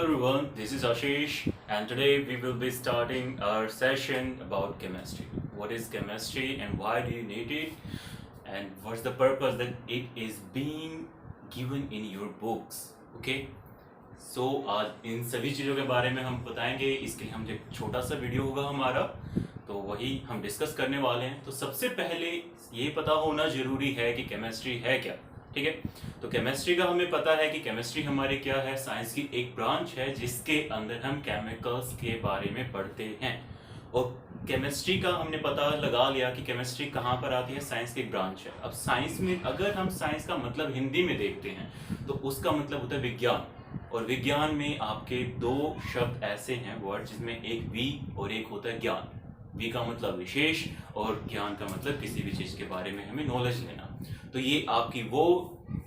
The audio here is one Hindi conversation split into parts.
everyone, this is Ashish and today we will be starting our session about chemistry. What is chemistry and why do you need it and what's the purpose that it is being given in your books. Okay? So आज इन सभी चीज़ों के बारे में हम बताएंगे, इसके लिए हम एक छोटा सा वीडियो होगा हमारा, तो वही हम डिस्कस करने वाले हैं। तो सबसे पहले ये पता होना जरूरी है कि केमिस्ट्री है क्या। ठीक है, तो केमिस्ट्री का हमें पता है कि केमिस्ट्री हमारे क्या है, साइंस की एक ब्रांच है जिसके अंदर हम केमिकल्स के बारे में पढ़ते हैं। और केमिस्ट्री का हमने पता लगा लिया कि केमिस्ट्री कहाँ पर आती है, साइंस की एक ब्रांच है। अब साइंस में अगर हम साइंस का मतलब हिंदी में देखते हैं तो उसका मतलब होता है विज्ञान, और विज्ञान में आपके दो शब्द ऐसे हैं वर्ड जिसमें एक वी और एक होता है ज्ञान। वी का मतलब विशेष और ज्ञान का मतलब किसी भी चीज़ के बारे में हमें नॉलेज लेना। तो ये आपकी वो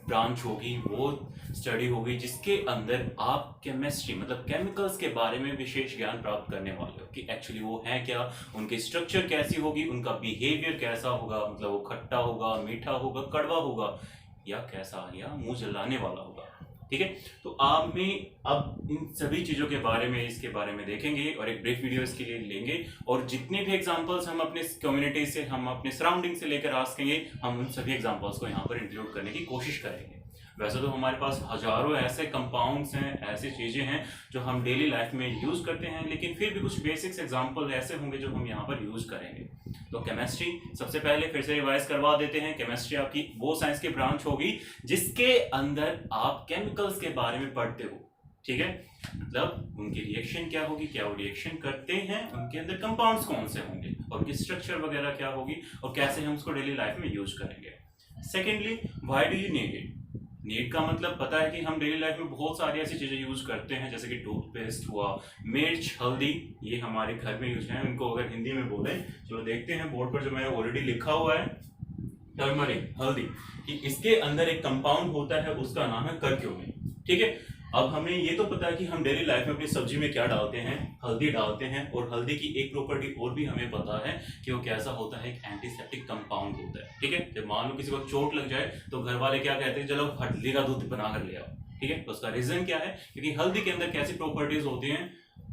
ब्रांच होगी, वो स्टडी होगी जिसके अंदर आप केमिस्ट्री मतलब केमिकल्स के बारे में विशेष ज्ञान प्राप्त करने वाले हो कि एक्चुअली वो है क्या, उनकी स्ट्रक्चर कैसी होगी, उनका बिहेवियर कैसा होगा, मतलब वो खट्टा होगा, मीठा होगा, कड़वा होगा या कैसा या मुंह जलाने वाला होगा। ठीक है, तो आप में अब इन सभी चीज़ों के बारे में इसके बारे में देखेंगे और एक ब्रीफ वीडियो इसके लिए लेंगे, और जितने भी एग्जांपल्स हम अपने कम्युनिटी से, हम अपने सराउंडिंग से लेकर आ सकेंगे, हम उन सभी एग्जांपल्स को यहाँ पर इंक्लूड करने की कोशिश करेंगे। वैसे तो हमारे पास हजारों ऐसे कंपाउंड्स हैं, ऐसी चीज़ें हैं जो हम डेली लाइफ में यूज़ करते हैं, लेकिन फिर भी कुछ बेसिक्स एग्जांपल ऐसे होंगे जो हम यहाँ पर यूज़ करेंगे। तो केमिस्ट्री सबसे पहले फिर से रिवाइज करवा देते हैं। केमिस्ट्री आपकी वो साइंस की ब्रांच होगी जिसके अंदर आप केमिकल्स के बारे में पढ़ते हो। ठीक है, मतलब उनकी रिएक्शन क्या होगी, क्या वो रिएक्शन करते हैं, उनके अंदर कंपाउंड्स कौन से होंगे और उनकी स्ट्रक्चर वगैरह क्या होगी और कैसे हम उसको डेली लाइफ में यूज करेंगे। Secondly, why do you need it. Need का मतलब पता है कि हम डेली लाइफ में बहुत सारी ऐसी चीज़ें यूज करते हैं, जैसे कि टूथपेस्ट हुआ, मिर्च, हल्दी, ये हमारे घर में यूज है। इनको अगर हिंदी में बोले, चलो देखते हैं बोर्ड पर जो मैंने ऑलरेडी लिखा हुआ है, टर्मरिक, हल्दी, कि इसके अंदर एक कंपाउंड होता है, उसका नाम है करक्यूमिन। ठीक है, अब हमें ये तो पता है कि हम डेली लाइफ में अपनी सब्जी में क्या डालते हैं, हल्दी डालते हैं, और हल्दी की एक प्रॉपर्टी और भी हमें पता है कि वो कैसा होता है, एक एंटीसेप्टिक कंपाउंड होता है। ठीक है, जब मान लो किसी को चोट लग जाए तो घर वाले क्या कहते हैं, चलो हल्दी का दूध बना कर ले आओ। ठीक है, तो उसका रीजन क्या है, क्योंकि हल्दी के अंदर कैसी प्रॉपर्टीज होती हैं,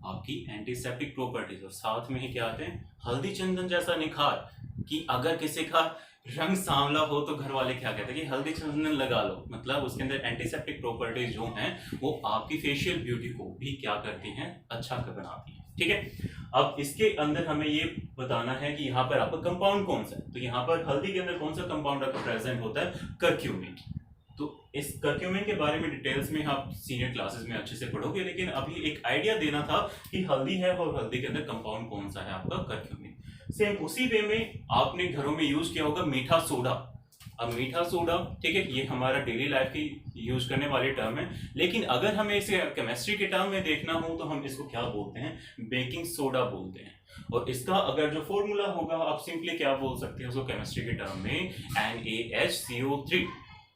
आपकी एंटीसेप्टिक प्रॉपर्टीज, और साथ में ही क्या आते हैं, हल्दी चंदन जैसा निखार, कि अगर किसी का रंग सांवला हो तो घर वाले क्या कहते हैं कि हल्दी चंदन लगा लो, मतलब उसके अंदर एंटीसेप्टिक प्रॉपर्टीज जो हैं वो आपकी फेशियल ब्यूटी को भी क्या करती हैं, अच्छा कर बनाती हैं। ठीक है, अब इसके अंदर हमें ये बताना है कि यहाँ पर आपका कंपाउंड कौन सा है। तो यहाँ पर हल्दी के अंदर कौन सा कंपाउंड आपका प्रेजेंट होता है, करक्यूमिन। तो इस करक्यूमिन के बारे में डिटेल्स में आप सीनियर क्लासेस में अच्छे से पढ़ोगे, लेकिन अभी एक आइडिया देना था कि हल्दी है और हल्दी के अंदर कंपाउंड कौन सा है, आपका करक्यूमिन। सेम उसी वे में आपने घरों में यूज किया होगा मीठा सोडा। अब मीठा सोडा, ठीक है, ये हमारा डेली लाइफ की यूज करने वाली टर्म है, लेकिन अगर हमें इसे केमिस्ट्री के टर्म में देखना हो तो हम इसको क्या बोलते हैं, बेकिंग सोडा बोलते हैं। और इसका अगर जो फॉर्मूला होगा, आप सिंपली क्या बोल सकते हैं उसको केमिस्ट्री के टर्म में, NaHCO3,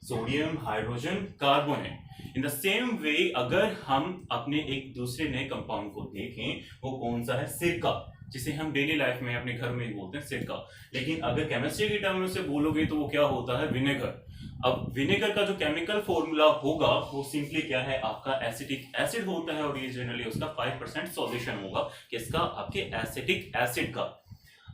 sodium hydrogen carbonate. In the same way अगर हम अपने एक दूसरे नए कंपाउंड को देखें, वो कौन सा है, सिरका, जिसे हम डेली लाइफ में अपने घर में ही बोलते हैं सिरका। लेकिन अगर केमिस्ट्री के टर्म में से बोलोगे तो वो क्या होता है, विनेगर। अब विनेगर का जो केमिकल फॉर्मूला होगा वो सिंपली क्या है, आपका एसिटिक एसिड होता है, और ये जनरली उसका 5% सॉल्यूशन होगा किसका, आपके एसिटिक एसिड का।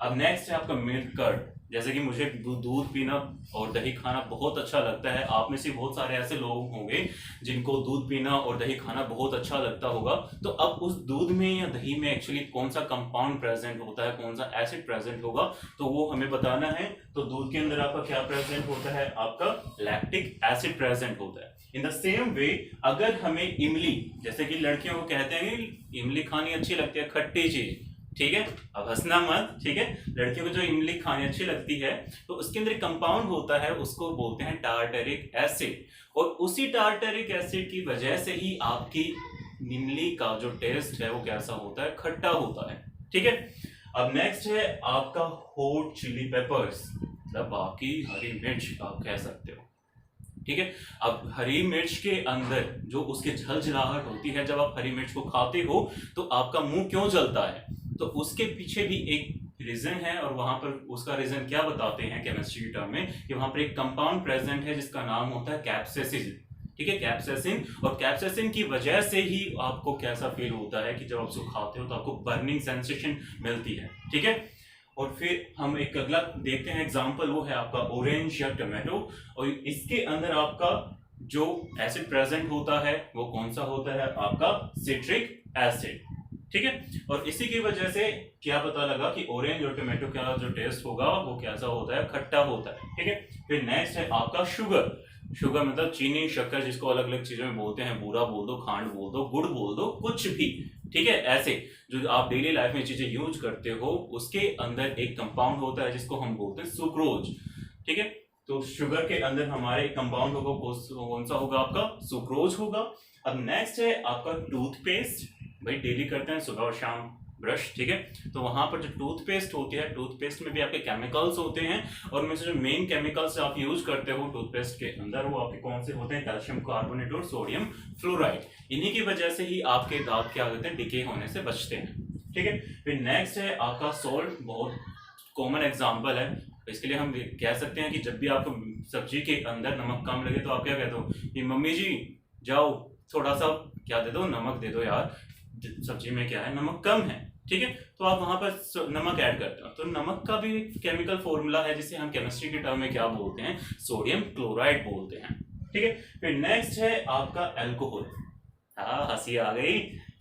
अब नेक्स्ट है आपका मिल्क कर्ड। जैसे कि मुझे दूध पीना और दही खाना बहुत अच्छा लगता है, आप में से बहुत सारे ऐसे लोग होंगे जिनको दूध पीना और दही खाना बहुत अच्छा लगता होगा। तो अब उस दूध में या दही में एक्चुअली कौन सा कंपाउंड प्रेजेंट होता है, कौन सा एसिड प्रेजेंट होगा, तो वो हमें बताना है। तो दूध के अंदर आपका क्या प्रेजेंट होता है, आपका लैक्टिक एसिड प्रेजेंट होता है। इन द सेम वे अगर हमें इमली, जैसे कि लड़कियों को कहते हैं इमली खानी अच्छी लगती है, खट्टी चीज, ठीक है, अब हंसना मत, ठीक है, लड़कियों को जो इमली खानी अच्छी लगती है तो उसके अंदर कंपाउंड होता है, उसको बोलते हैं टार्टरिक एसिड, और उसी टार्टरिक एसिड की वजह से ही आपकी इमली का जो टेस्ट है वो कैसा होता है, खट्टा होता है। ठीक है, अब नेक्स्ट है आपका हॉट चिली पेपर्स, मतलब आपकी हरी मिर्च आप कह सकते हो। ठीक है, अब हरी मिर्च के अंदर जो उसकी झलझलाहट होती है, जब आप हरी मिर्च को खाते हो तो आपका मुंह क्यों जलता है, तो उसके पीछे भी एक रीजन है, और वहां पर उसका रीजन क्या बताते हैं केमिस्ट्री के टर्म में, कि वहां पर एक कंपाउंड प्रेजेंट है जिसका नाम होता है कैप्सेसिन। ठीक है, कैप्साइसिन। और कैप्साइसिन की वजह से ही आपको कैसा फील होता है कि जब आप उसको खाते हो तो आपको बर्निंग सेंसेशन मिलती है। ठीक है, और फिर हम एक अगला देखते हैं एग्जांपल, वो है आपका ऑरेंज या टोमेटो। और इसके अंदर आपका जो एसिड प्रेजेंट होता है वो कौन सा होता है, आपका सिट्रिक एसिड। ठीक है, और इसी की वजह से क्या पता लगा कि ऑरेंज और टोमेटो का जो टेस्ट होगा वो कैसा होता है, खट्टा होता है। ठीक है, फिर नेक्स्ट है आपका शुगर। शुगर मतलब चीनी, शक्कर, जिसको अलग अलग चीजों में बोलते हैं, बूरा बोल दो, खांड बोल दो, गुड़ बोल दो, कुछ भी। ठीक है, ऐसे जो आप डेली लाइफ में चीजें यूज करते हो उसके अंदर एक कंपाउंड होता है जिसको हम बोलते हैं सुक्रोज। ठीक है, तो शुगर के अंदर हमारे कंपाउंड होगा कौन सा होगा, आपका सुक्रोज होगा। अब नेक्स्ट है आपका टूथपेस्ट। भाई डेली करते हैं सुबह और शाम ब्रश। ठीक है, तो वहां पर जो टूथपेस्ट होती है, टूथपेस्ट में भी आपके केमिकल्स होते हैं, और उनमें से जो मेन केमिकल्स आप यूज करते हो टूथपेस्ट के अंदर वो आपके कौन से होते हैं, कैल्शियम कार्बोनेट और सोडियम फ्लोराइड। इन्हीं की वजह से ही आपके दांत क्या होते हैं, डिके होने से बचते हैं। ठीक है, फिर नेक्स्ट है आपका सॉल्ट। बहुत कॉमन एग्जाम्पल है, इसके लिए हम कह सकते हैं कि जब भी आपको सब्जी के अंदर नमक कम लगे तो आप क्या कहते हो कि मम्मी जी जाओ थोड़ा सा क्या दे दो, नमक दे दो यार, सब्जी में क्या है, नमक कम है। ठीक है, तो आप वहां पर नमक ऐड करते हो। तो नमक का भी केमिकल फॉर्मूला है जिसे हम केमिस्ट्री के टर्म में क्या बोलते हैं, सोडियम क्लोराइड बोलते हैं। ठीक है, फिर नेक्स्ट है आपका अल्कोहल। हाँ, हंसी आ गई।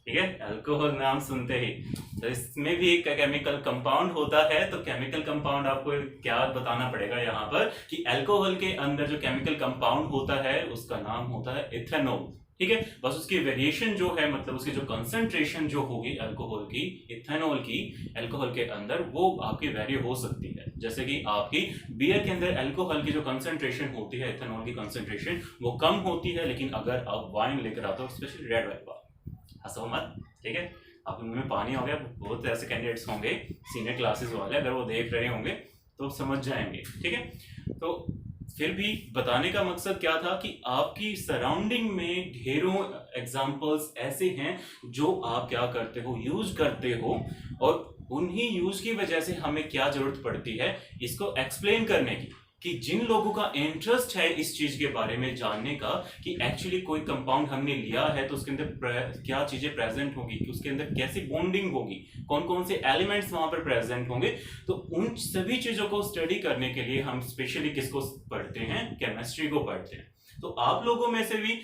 ठीक है, अल्कोहल नाम सुनते ही तो इसमें भी एक केमिकल कंपाउंड होता है। तो केमिकल कंपाउंड आपको क्या बताना पड़ेगा यहाँ पर कि अल्कोहल के अंदर जो केमिकल कंपाउंड होता है उसका नाम होता है इथेनॉल। ठीक है, बस उसकी वेरिएशन जो है, मतलब उसकी जो कंसंट्रेशन जो होगी अल्कोहल की, इथेनॉल की अल्कोहल के अंदर, वो आपकी वेरी हो सकती है। जैसे कि आपकी बियर के अंदर अल्कोहल की जो कंसंट्रेशन होती है, इथेनॉल की कंसंट्रेशन वो कम होती है, लेकिन अगर आप वाइन लेकर आते हो, स्पेशली रेड वाइन, हंसो मत। ठीक है, आपके मुंह में पानी हो गया। बहुत ऐसे कैंडिडेट्स होंगे सीनियर क्लासेस वाले, अगर वो देख रहे होंगे तो समझ जाएंगे। ठीक है, तो फिर भी बताने का मकसद क्या था कि आपकी सराउंडिंग में ढेरों एग्जाम्पल्स ऐसे हैं जो आप क्या करते हो, यूज करते हो, और उन्हीं यूज की वजह से हमें क्या जरूरत पड़ती है इसको एक्सप्लेन करने की, कि जिन लोगों का इंटरेस्ट है इस चीज के बारे में जानने का कि एक्चुअली कोई कंपाउंड हमने लिया है तो उसके अंदर क्या चीजें प्रेजेंट होगी, कि उसके अंदर कैसी बॉन्डिंग होगी, कौन कौन से एलिमेंट्स वहां पर प्रेजेंट होंगे। तो उन सभी चीजों को स्टडी करने के लिए हम स्पेशली किसको पढ़ते हैं, केमिस्ट्री को पढ़ते हैं। तो आप लोगों में से भी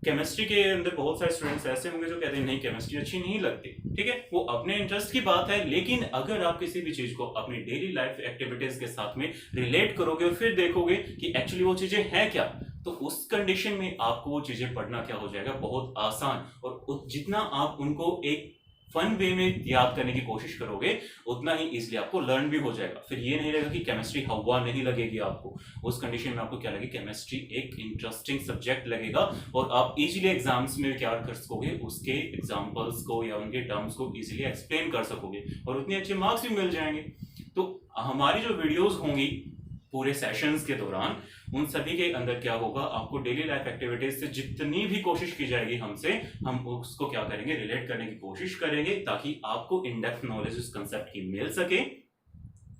केमिस्ट्री के अंदर बहुत सारे स्टूडेंट्स ऐसे होंगे जो कहते हैं नहीं केमिस्ट्री अच्छी नहीं लगती। ठीक है, वो अपने इंटरेस्ट की बात है, लेकिन अगर आप किसी भी चीज को अपनी डेली लाइफ एक्टिविटीज के साथ में रिलेट करोगे और फिर देखोगे कि एक्चुअली वो चीजें हैं क्या, तो उस कंडीशन में आपको वो चीजें पढ़ना क्या हो जाएगा, बहुत आसान। और जितना आप उनको एक फन वे में याद करने की कोशिश करोगे उतना ही इजीली आपको लर्न भी हो जाएगा। फिर ये नहीं लगेगा कि केमिस्ट्री हवा नहीं लगेगी आपको, उस कंडीशन में आपको क्या लगेगी, केमिस्ट्री एक इंटरेस्टिंग सब्जेक्ट लगेगा, और आप इजीली एग्जाम्स में क्या कर सकोगे, उसके एग्जांपल्स को या उनके टर्म्स को इजीली एक्सप्लेन कर सकोगे, और उतने अच्छे मार्क्स भी मिल जाएंगे। तो हमारी जो वीडियोस होंगी पूरे सेशंस के दौरान, उन सभी के अंदर क्या होगा, आपको डेली लाइफ एक्टिविटीज से जितनी भी कोशिश की जाएगी हमसे, हम उसको क्या करेंगे, रिलेट करने की कोशिश करेंगे, ताकि आपको इन डेप्थ नॉलेज उस कंसेप्ट की मिल सके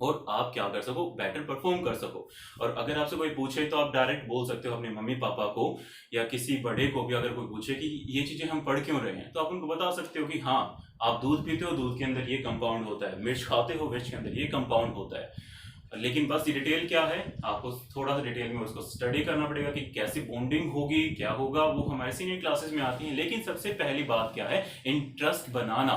और आप क्या कर सको, बेटर परफॉर्म कर सको। और अगर आपसे कोई पूछे तो आप डायरेक्ट बोल सकते हो अपने मम्मी पापा को या किसी बड़े को भी, अगर कोई पूछे कि ये चीजें हम पढ़ क्यों रहे हैं, तो आप उनको बता सकते हो कि हाँ आप दूध पीते हो, दूध के अंदर ये कंपाउंड होता है, मिर्च खाते हो, मिर्च के अंदर ये कंपाउंड होता है। लेकिन बस डिटेल क्या है, आपको थोड़ा सा डिटेल में उसको स्टडी करना पड़ेगा कि कैसी बॉन्डिंग होगी, क्या होगा, वो हमारे सीनियर क्लासेस में आती है। लेकिन सबसे पहली बात क्या है, इंटरेस्ट बनाना,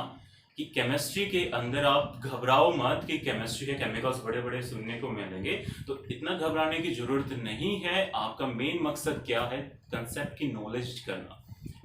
कि केमिस्ट्री के अंदर आप घबराओ मत कि केमिस्ट्री के केमिकल्स बड़े बड़े सुनने को मिलेंगे, तो इतना घबराने की जरूरत नहीं है। आपका मेन मकसद क्या है, कंसेप्ट की नॉलेज करना।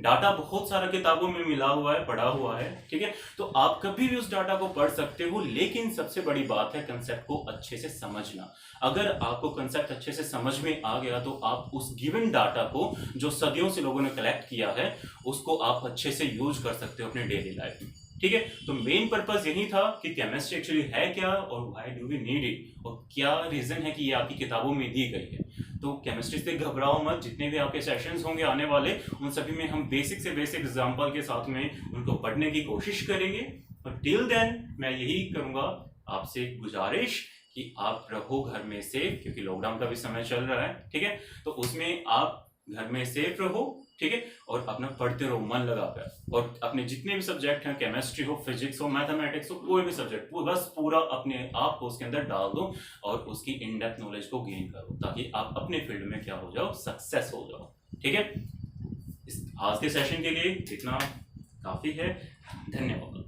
डाटा बहुत सारा किताबों में मिला हुआ है, पढ़ा हुआ है, ठीक है, तो आप कभी भी उस डाटा को पढ़ सकते हो, लेकिन सबसे बड़ी बात है कंसेप्ट को अच्छे से समझना। अगर आपको कंसेप्ट अच्छे से समझ में आ गया तो आप उस गिवन डाटा को जो सदियों से लोगों ने कलेक्ट किया है उसको आप अच्छे से यूज कर सकते हो अपने डेली लाइफ में। ठीक है, तो मेन पर्पस यही था कि केमिस्ट्री एक्चुअली है क्या और why do we need it, और क्या रीजन है कि ये आपकी किताबों में दी गई है। तो केमिस्ट्री से घबराओ मत, जितने भी आपके सेशंस होंगे आने वाले, उन सभी में हम बेसिक से बेसिक एग्जांपल के साथ में उनको पढ़ने की कोशिश करेंगे। और टिल देन मैं यही करूंगा आपसे गुजारिश कि आप रहो घर में से, क्योंकि लॉकडाउन का भी समय चल रहा है, ठीक है, तो उसमें आप घर में सेफ रहो, ठीक है, और अपना पढ़ते रहो मन लगा कर, और अपने जितने भी सब्जेक्ट हैं, केमिस्ट्री हो, फिजिक्स हो, मैथमेटिक्स हो, कोई भी सब्जेक्ट, बस पूरा अपने आप को उसके अंदर डाल दो और उसकी इन डेप्थ नॉलेज को गेन करो, ताकि आप अपने फील्ड में क्या हो जाओ, सक्सेस हो जाओ, ठीक है। इस आज के सेशन के लिए इतना काफी है। धन्यवाद।